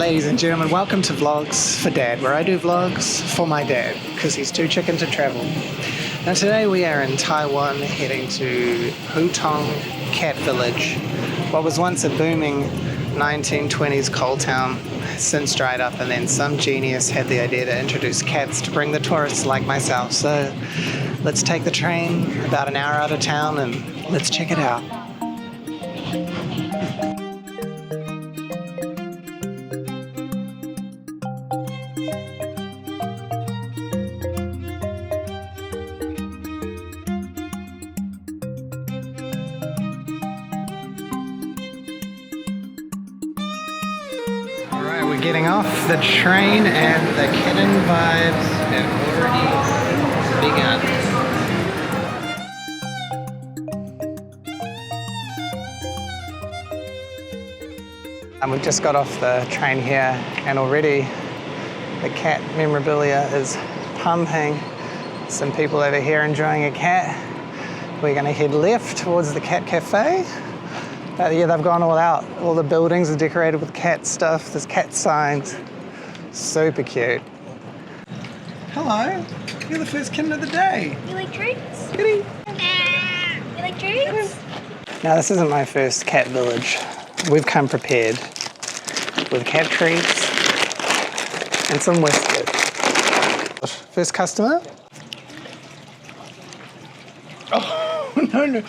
Ladies and gentlemen, welcome to Vlogs for Dad, where I do vlogs for my dad, because he's too chicken to travel. Now today we are in Taiwan, heading to Houtong Cat Village, what was once a booming 1920s coal town, since dried up, and then some genius had the idea to introduce cats to bring the tourists like myself. So let's take the train about an hour out of town and let's check it out. Alright, we're getting off the train and the kitten vibes have already begun. And we've just got off the train here and already the cat memorabilia is pumping. Some people over here enjoying a cat. We're going to head left towards the cat cafe. Yeah, they've gone all out. All the buildings are decorated with cat stuff. There's cat signs. Super cute. Hello. You're the first kitten of the day. You like treats? Kitty. You like treats? Now, this isn't my first cat village. We've come prepared with cat treats and some whiskers. First customer. Oh, no,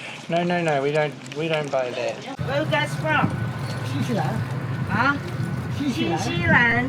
we don't buy that. Where are you guys from? 新西兰， Huh? 新西兰.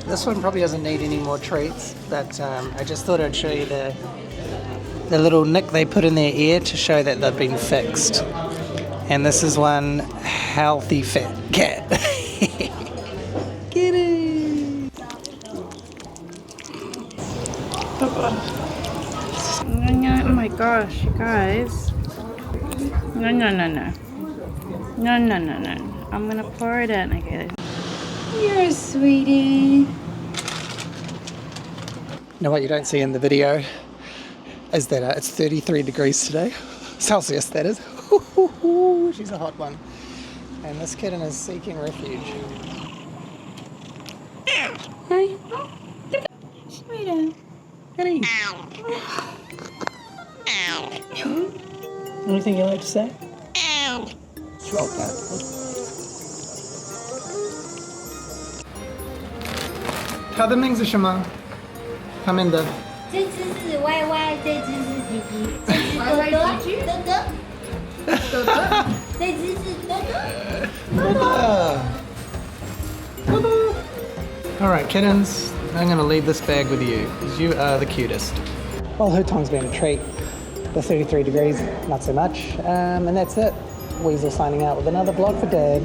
This one probably doesn't need any more treats, but I just thought I'd show you the little nick they put in their ear to show that they've been fixed. And this is one healthy fat cat. Get it! Oh my gosh, you guys. No. I'm gonna pour it in. Okay. You're a sweetie. Now what you don't see in the video is that it's 33 degrees today. Celsius, that is. She's a hot one. And this kitten is seeking refuge. Hi. Sweetie. Kitty. Anything you like to say? Stroke that. 它的名字是什么？他们的。这只是歪歪，这只是弟弟，这只是哥哥，这只是哥哥。Alright, kittens, I'm going to leave this bag with you, because you are the cutest. Well, Houtong's been a treat. The 33 degrees, not so much. And that's it. Weasel signing out with another vlog for Dad.